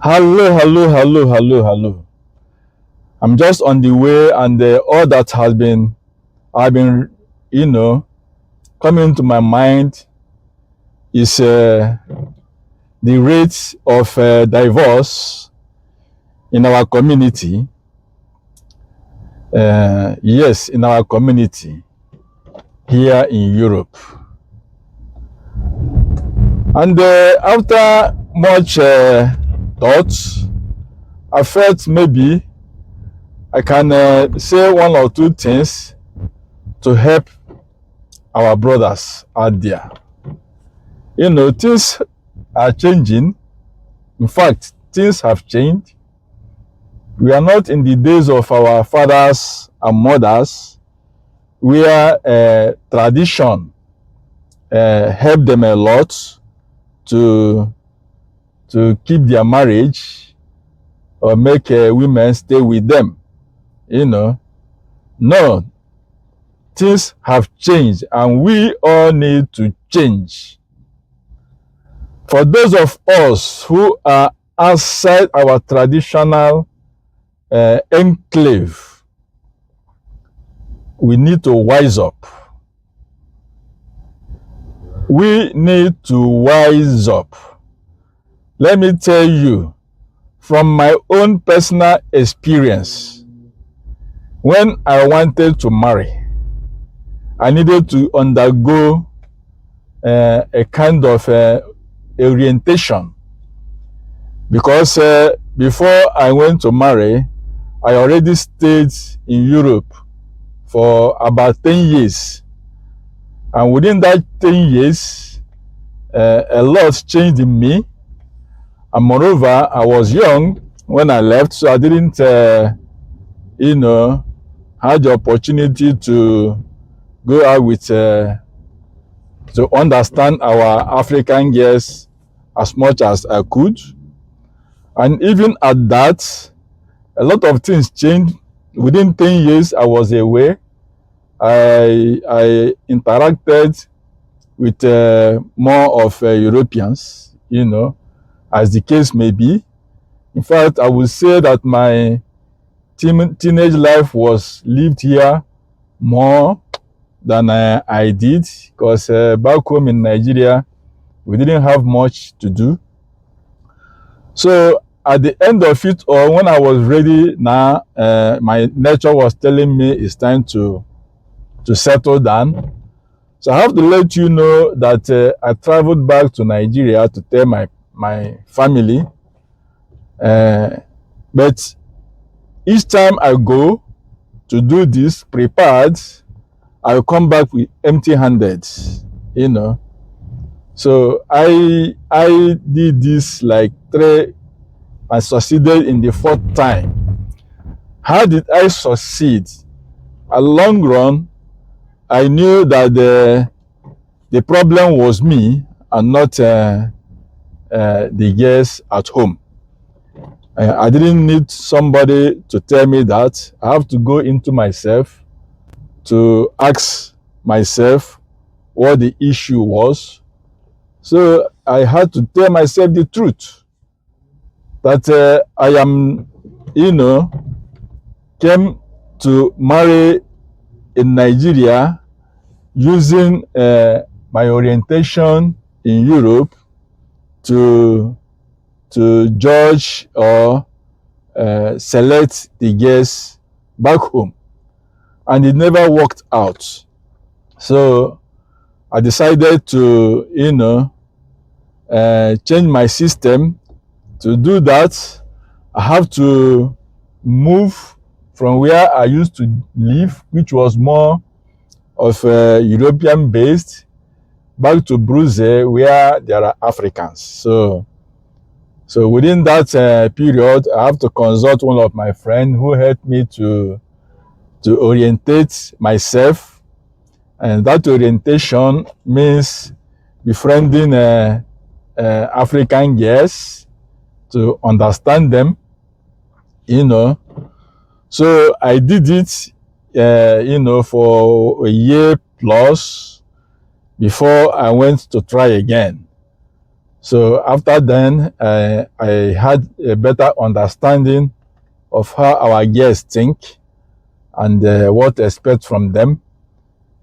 Hello. I'm just on the way, and all that I've been, you know, coming to my mind is the rate of divorce in our community. Yes, in our community here in Europe. And after much thought, I felt maybe I can say one or two things to help our brothers out there. Things are changing. In fact, things have changed. We are not in the days of our fathers and mothers where tradition helped them a lot to keep their marriage or make women stay with them. No, things have changed, and we all need to change. For those of us who are outside our traditional enclave, we need to wise up. We need to wise up. Let me tell you, from my own personal experience, when I wanted to marry, I needed to undergo a kind of orientation, because before I went to marry, I already stayed in Europe for about 10 years. And within that 10 years, a lot changed in me. And moreover, I was young when I left, so I didn't, have the opportunity to go out with, to understand our African girls as much as I could. And even at that, a lot of things changed. Within 10 years, I was away. I interacted with more of Europeans, as the case may be. In fact, I would say that my teenage life was lived here more than I did, because back home in Nigeria, we didn't have much to do. So at the end of it all, when I was ready now, my nature was telling me it's time to settle down. So I have to let you know that I traveled back to Nigeria to tell my family. But each time I go to do this prepared, I will come back with empty-handed, So I did this like 3. I succeeded in the 4th time. How did I succeed? At long run, I knew that the problem was me and not the girls at home. I didn't need somebody to tell me that. I have to go into myself to ask myself what the issue was. So I had to tell myself the truth, that I am, came to marry in Nigeria using my orientation in Europe to judge or select the girls back home, and it never worked out. So I decided to change my system. To do that, I have to move from where I used to live, which was more of European based, back to Brussels, where there are Africans. So within that period, I have to consult one of my friends who helped me to orientate myself. And that orientation means befriending African girls to understand them, So I did it, for a year plus before I went to try again. So after then, I had a better understanding of how our guests think and what to expect from them.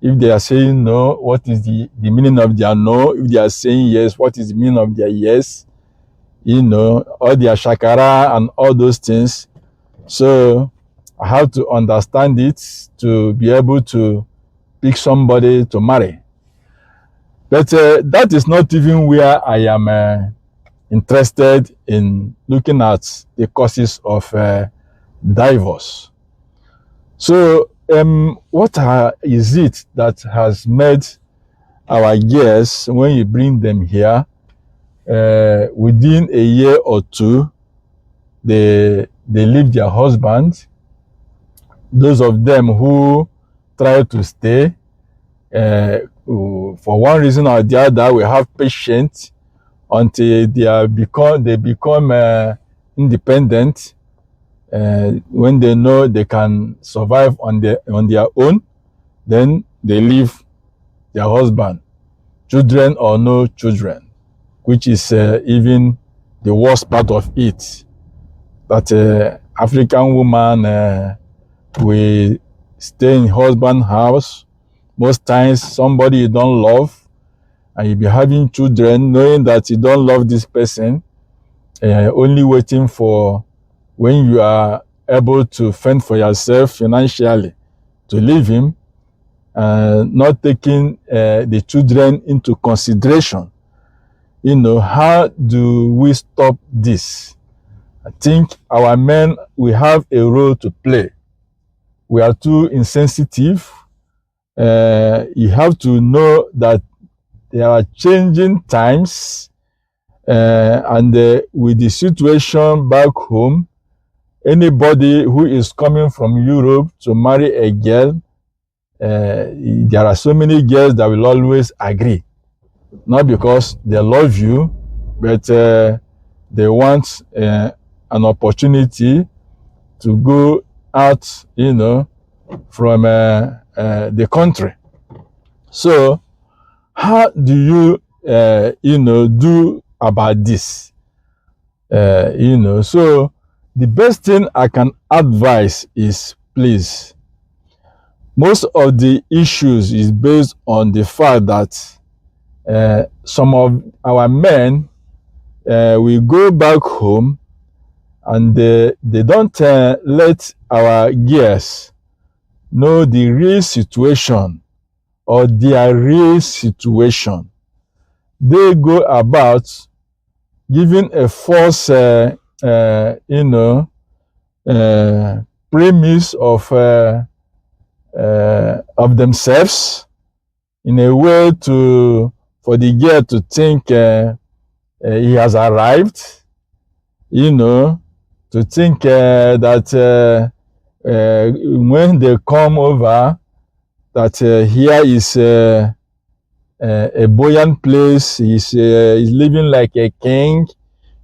If they are saying no, what is the meaning of their no? If they are saying yes, what is the meaning of their yes? All their shakara and all those things. So I have to understand it to be able to pick somebody to marry. But that is not even where I am interested in looking at the causes of divorce. So what is it that has made our guests, when you bring them here, within a year or two, they leave their husband? Those of them who try to stay, for one reason or the other, we have patience until they become independent. When they know they can survive on their own, then they leave their husband, children or no children, which is even the worst part of it. That African woman will stay in husband's house. Most times, somebody you don't love, and you be having children, knowing that you don't love this person, only waiting for when you are able to fend for yourself financially to leave him, not taking the children into consideration. How do we stop this? I think our men, we have a role to play. We are too insensitive. You have to know that there are changing times, and with the situation back home, anybody who is coming from Europe to marry a girl, there are so many girls that will always agree, not because they love you, but they want an opportunity to go out, from the country. So how do you, do about this? So the best thing I can advise is, please, most of the issues is based on the fact that some of our men will go back home and they don't let our girls know the real situation or their real situation. They go about giving a false, premise of themselves, in a way for the girl to think he has arrived, to think that when they come over, that here is a buoyant place. He's living like a king.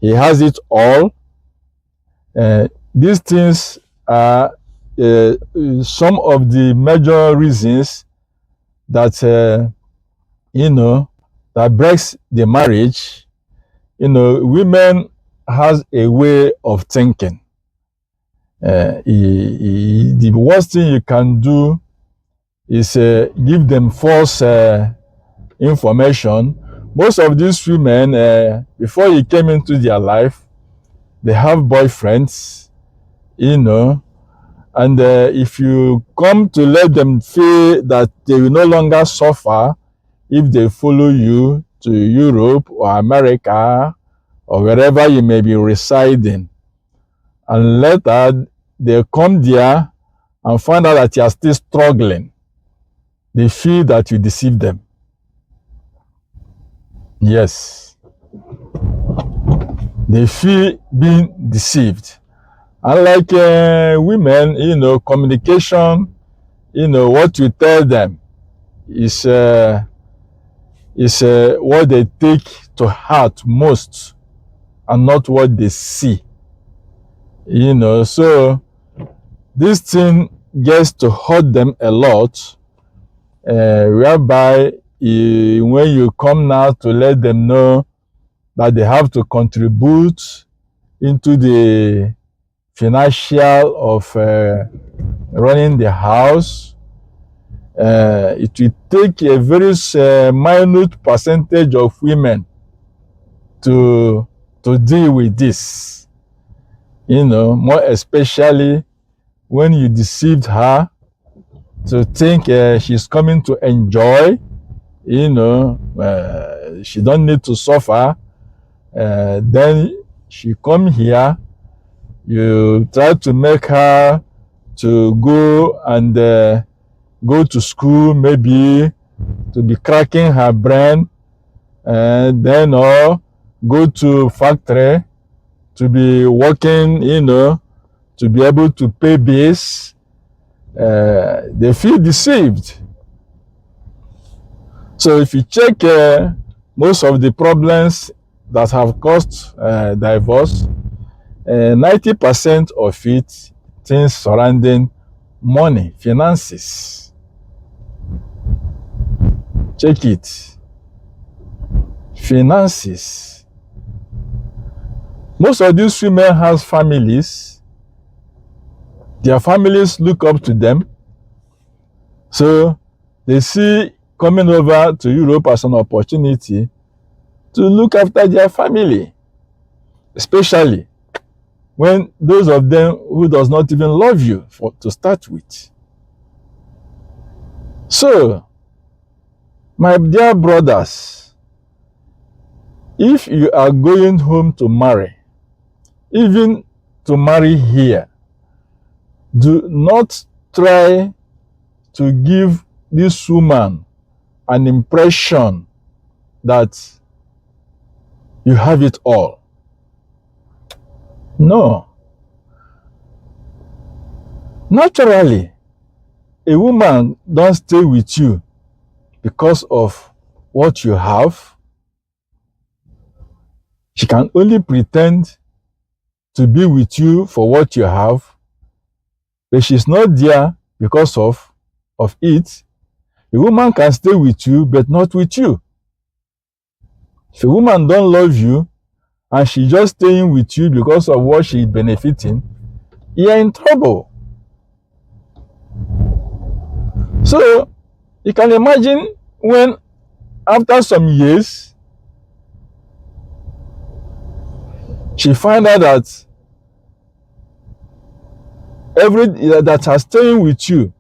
He has it all. These things are some of the major reasons that that breaks the marriage. Women has a way of thinking. The worst thing you can do is give them false information. Most of these women, before you came into their life, they have boyfriends, and if you come to let them feel that they will no longer suffer if they follow you to Europe or America or wherever you may be residing, and later they come there and find out that you are still struggling, they feel that you deceived them. Yes. They feel being deceived. Unlike women, communication, what you tell them is what they take to heart most, and not what they see. So this thing gets to hurt them a lot, whereby when you come now to let them know that they have to contribute into the financial of running the house. It will take a very minute percentage of women to deal with this. More especially when you deceived her to think she's coming to enjoy. She don't need to suffer. Then she come here, you try to make her to go and go to school, maybe to be cracking her brain, then or go to factory to be working, to be able to pay bills. They feel deceived. So if you check most of the problems that have caused divorce, 90% of it, things surrounding money, finances. Check it. Finances. Most of these women have families. Their families look up to them. So they see coming over to Europe as an opportunity to look after their family, especially when those of them who does not even love you to start with. So, my dear brothers, if you are going home to marry, even to marry here, do not try to give this woman an impression that you have it all. No. Naturally, a woman don't stay with you because of what you have. She can only pretend to be with you for what you have, but she's not there because of it. A woman can stay with you, but not with you. If a woman don't love you, and she's just staying with you because of what she's benefiting, you're in trouble. So, you can imagine when, after some years, she find out that that her staying with you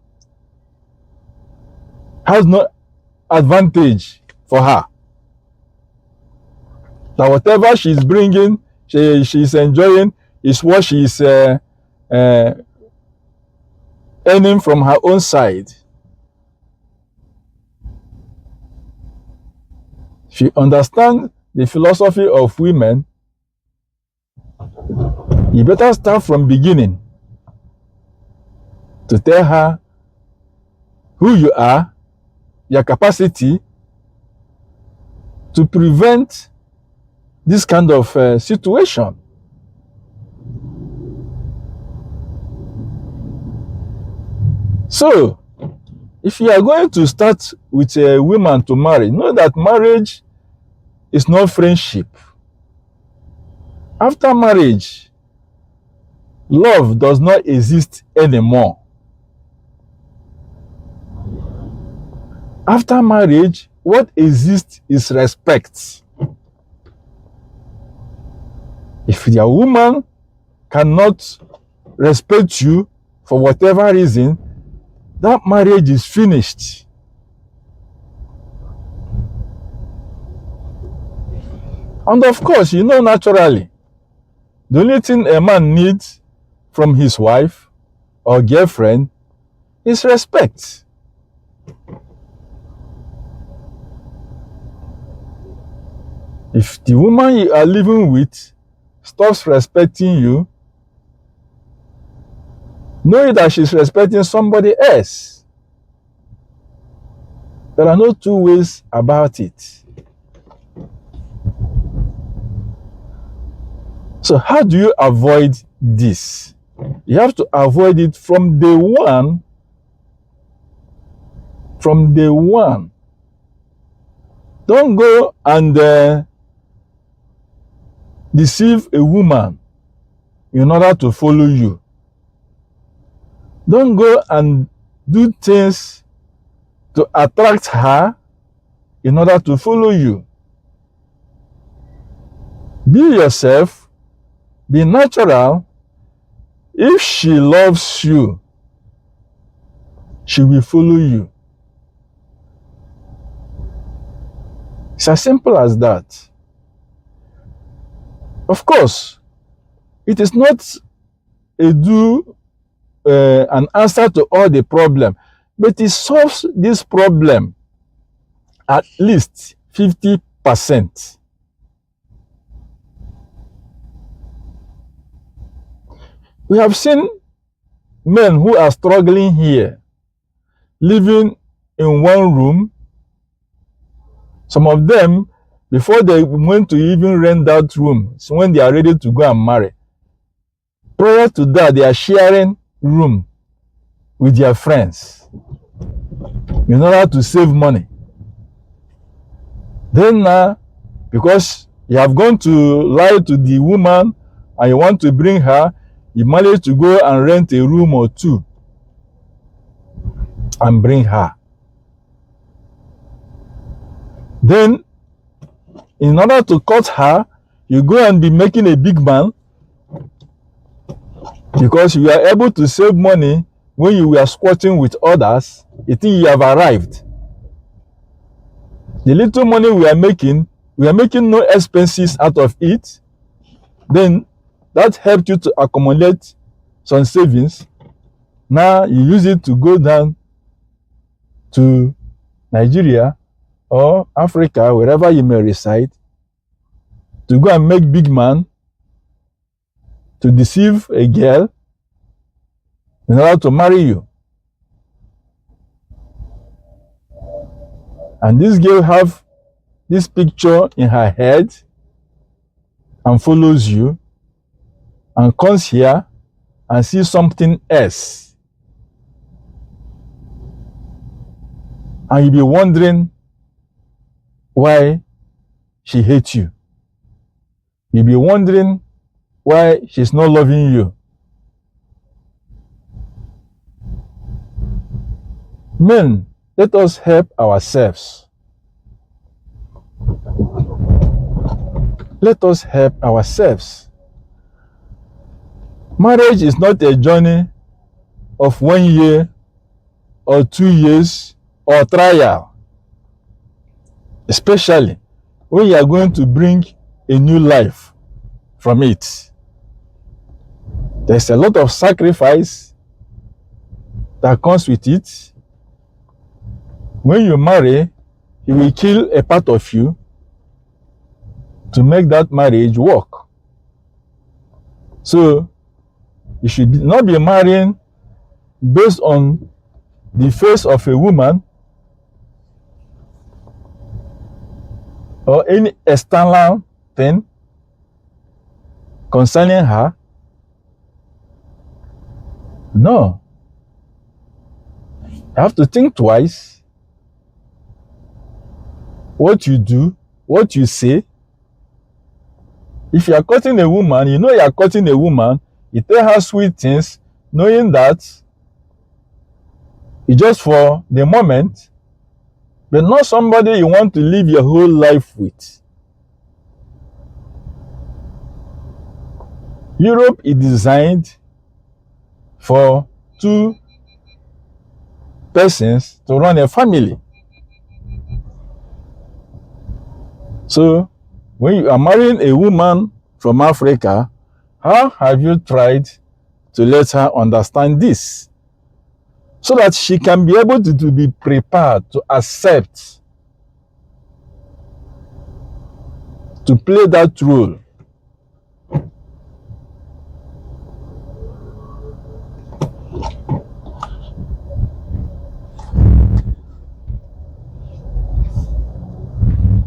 has no advantage for her. That whatever she's bringing, she's enjoying, is what she's earning from her own side. If you understand the philosophy of women, you better start from beginning to tell her who you are, your capacity, to prevent this kind of situation. So, if you are going to start with a woman to marry, know that marriage is not friendship. After marriage, love does not exist anymore. After marriage, what exists is respect. If your woman cannot respect you for whatever reason, that marriage is finished. And of course, naturally, the only thing a man needs from his wife or girlfriend is respect. If the woman you are living with stops respecting you, know that she's respecting somebody else. There are no two ways about it. So how do you avoid this? You have to avoid it from day one. From day one. Don't go and deceive a woman in order to follow you. Don't go and do things to attract her in order to follow you. Be yourself, be natural. If she loves you, she will follow you. It's as simple as that. Of course, it is not an answer to all the problem, but it solves this problem at least 50%. We have seen men who are struggling here, living in one room. Some of them, before they went to even rent that room, so when they are ready to go and marry, prior to that, they are sharing room with their friends in order to save money. Then now, because you have gone to lie to the woman and you want to bring her, you manage to go and rent a room or two and bring her. Then, in order to cut her, you go and be making a big man because you are able to save money when you were squatting with others. You think you have arrived. The little money we are making no expenses out of it. Then that helped you to accumulate some savings. Now you use it to go down to Nigeria or Africa, wherever you may reside, to go and make big man, to deceive a girl in order to marry you. And this girl have this picture in her head and follows you and comes here and sees something else. And you'll be wondering why she hates you. You'll be wondering why she's not loving you. Men, let us help ourselves. Let us help ourselves. Marriage is not a journey of 1 year or 2 years or trial, especially when you are going to bring a new life from it. There's a lot of sacrifice that comes with it. When you marry, you will kill a part of you to make that marriage work. So you should not be marrying based on the face of a woman or any external thing concerning her. No. You have to think twice. What you do, what you say. If you are courting a woman, you know you are courting a woman, you tell her sweet things, knowing that it's just for the moment, but not somebody you want to live your whole life with. Europe is designed for 2 persons to run a family. So, when you are marrying a woman from Africa, how have you tried to let her understand this? So that she can be able to be prepared to accept, to play that role.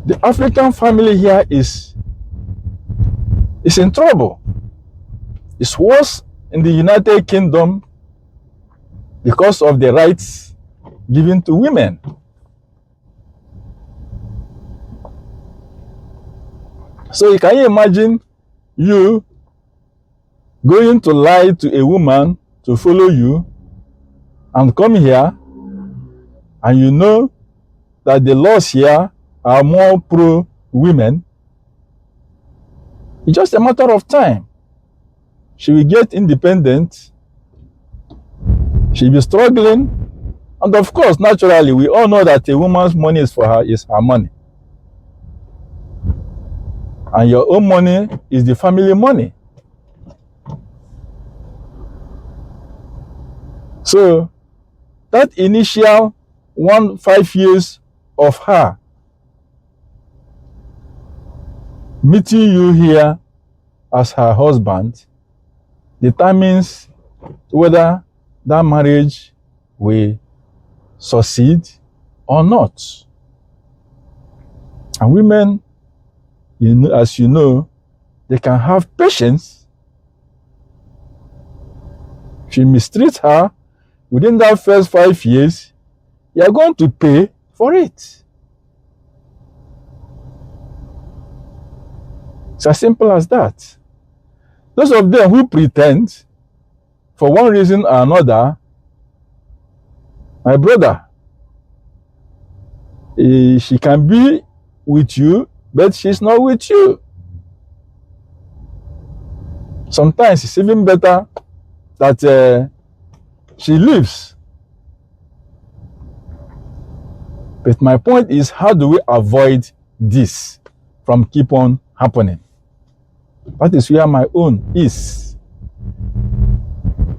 The African family here is in trouble. It's worse in the United Kingdom because of the rights given to women. So you can imagine you going to lie to a woman to follow you and come here, and you know that the laws here are more pro women, it's just a matter of time. She will get independent, she'll be struggling, and of course, naturally, we all know that a woman's money is her money. And your own money is the family money. So that initial 5 years of her meeting you here as her husband determines whether that marriage will succeed or not. And women, as you know, they can have patience. If you mistreat her within that first 5 years, you are going to pay for it. It's as simple as that. Those of them who pretend, for one reason or another, my brother, she can be with you, but she's not with you. Sometimes it's even better that she leaves. But my point is, how do we avoid this from keep on happening? That is where my own is.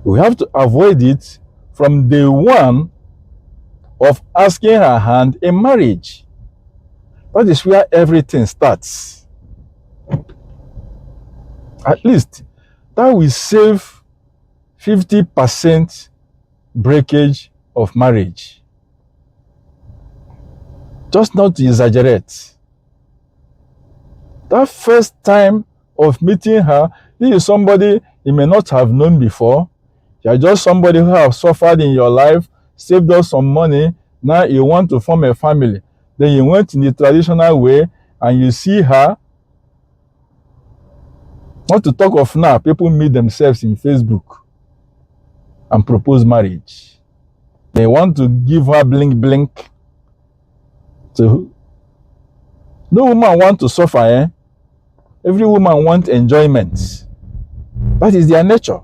We have to avoid it from day one of asking her hand in marriage. That is where everything starts. At least that will save 50% breakage of marriage. Just not to exaggerate. That first time of meeting her, this is somebody you may not have known before. You are just somebody who has suffered in your life, saved up some money, now you want to form a family. Then you went in the traditional way and you see her. Not to talk of now, people meet themselves in Facebook and propose marriage. They want to give her blink. No woman wants to suffer, eh? Every woman wants enjoyment. That is their nature.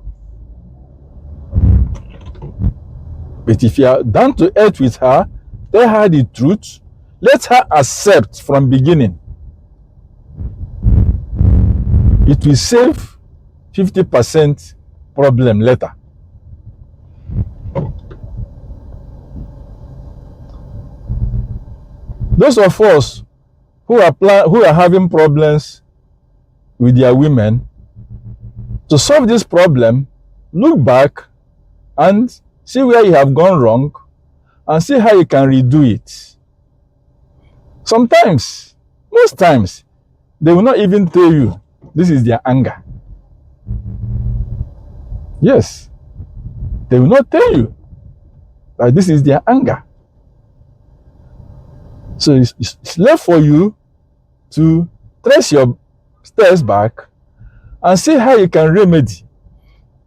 But if you are down to earth with her, tell her the truth, let her accept from beginning. It will save 50% problem later. Those of us who are having problems with their women, to solve this problem, look back and see where you have gone wrong and see how you can redo it. Sometimes, most times, they will not even tell you this is their anger. Yes, they will not tell you that this is their anger. So it's left for you to trace your steps back and see how you can remedy.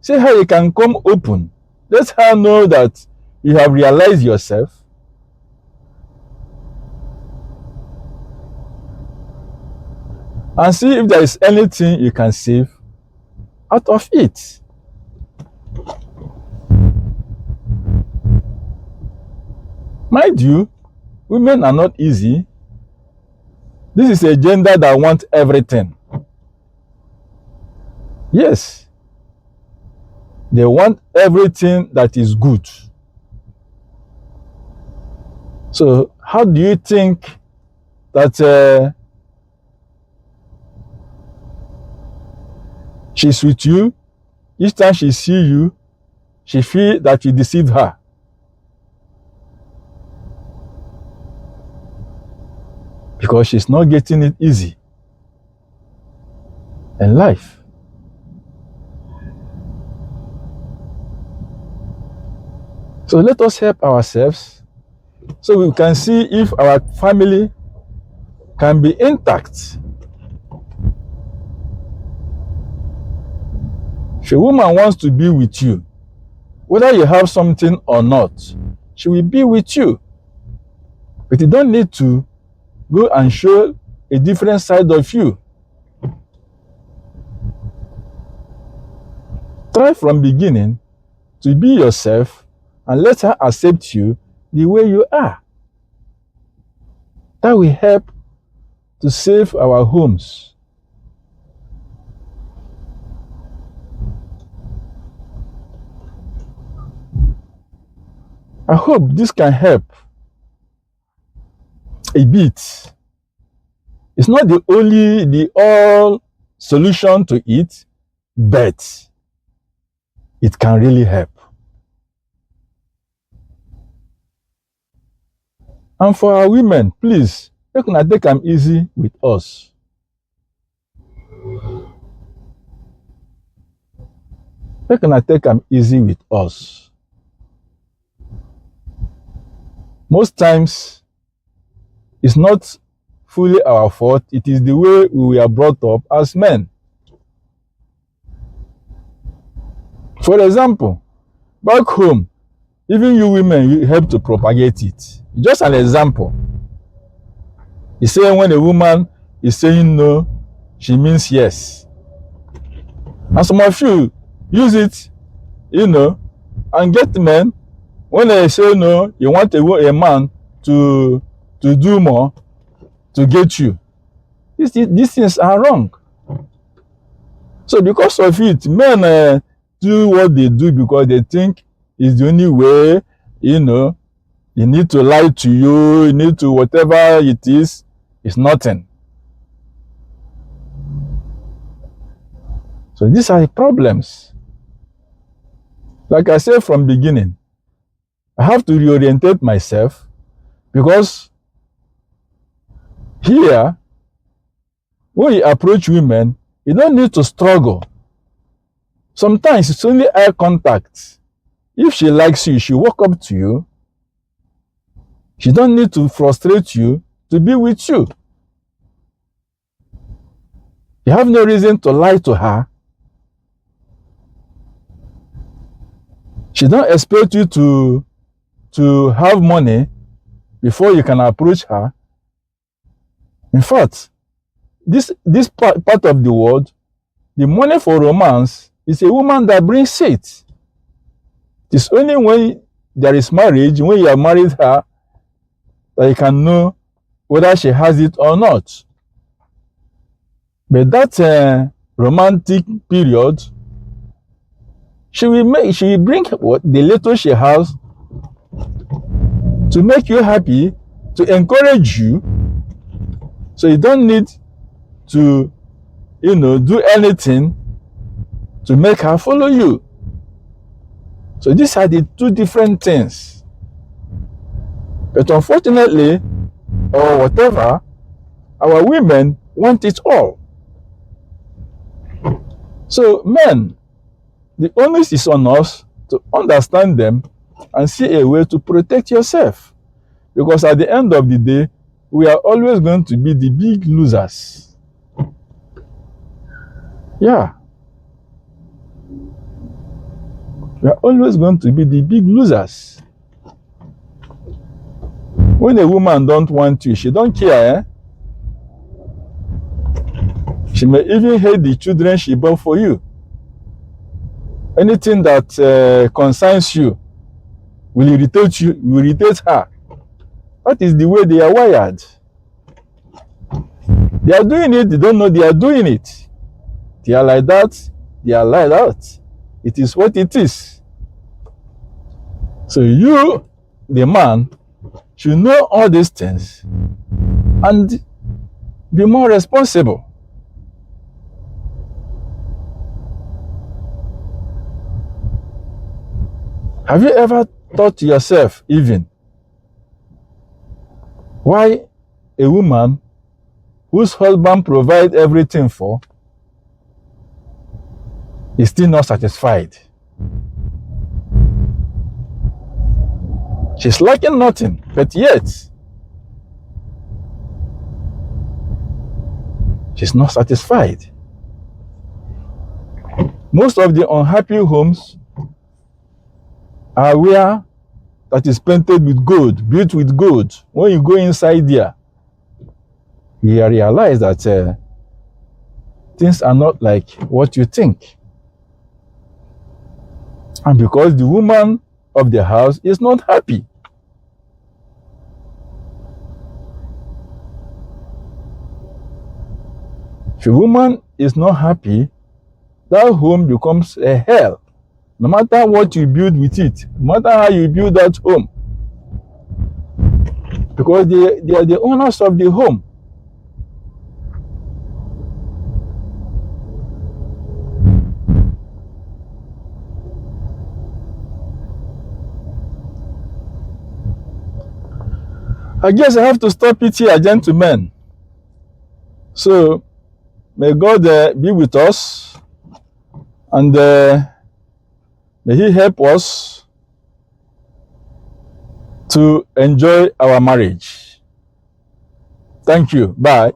See how you can come open. Let her know that you have realized yourself. And see if there is anything you can save out of it. Mind you, women are not easy. This is a gender that wants everything. Yes. They want everything that is good. So how do you think that she's with you? Each time she sees you, she feels that you deceived her. Because she's not getting it easy in life. So let us help ourselves so we can see if our family can be intact. If a woman wants to be with you, whether you have something or not, she will be with you. But you don't need to go and show a different side of you. Try from beginning to be yourself and let her accept you the way you are. That will help to save our homes. I hope this can help a bit. It's not the all solution to it, but it can really help. And for our women, please, make una take am easy with us. Make una take am easy with us. Most times, it's not fully our fault. It is the way we were brought up as men. For example, back home, even you women, you help to propagate it. Just an example. You say when a woman is saying no, she means yes. And some of you use it, and get men. When they say no, you want a man to do more to get you. These things are wrong. So because of it, men do what they do because they think it's the only way, you need to lie to you need to whatever it is, it's nothing. So these are the problems. Like I said from beginning, I have to reorientate myself because here, when you approach women, you don't need to struggle. Sometimes it's only eye contact. If she likes you, she walk up to you. She don't need to frustrate you to be with you. You have no reason to lie to her. She don't expect you to have money before you can approach her. In fact, this part of the world, the money for romance is a woman that brings it. It's only when there is marriage, when you have married her, that you can know whether she has it or not. But that romantic period, she will bring the little she has to make you happy, to encourage you. So you don't need to, do anything to make her follow you. So these are the two different things. But unfortunately, or whatever, our women want it all. So men, the onus is on us to understand them and see a way to protect yourself. Because at the end of the day, we are always going to be the big losers. Yeah. We are always going to be the big losers. When a woman don't want you, she don't care. She may even hate the children she bore for you. Anything that concerns you will irritate you, will irritate her. That is the way they are wired. They are doing it, they don't know they are doing it. They are like that, they are like that. It is what it is. So you, the man, should know all these things and be more responsible. Have you ever thought to yourself even why a woman whose husband provides everything for is still not satisfied? She's lacking nothing, but yet she's not satisfied. Most of the unhappy homes are where that is painted with gold, built with gold. When you go inside there, you realize that things are not like what you think. And because the woman of the house is not happy. If a woman is not happy, that home becomes a hell. No matter what you build with it, no matter how you build that home. Because they are the owners of the home. I guess I have to stop it here, gentlemen. So, may God be with us, and may He help us to enjoy our marriage. Thank you. Bye.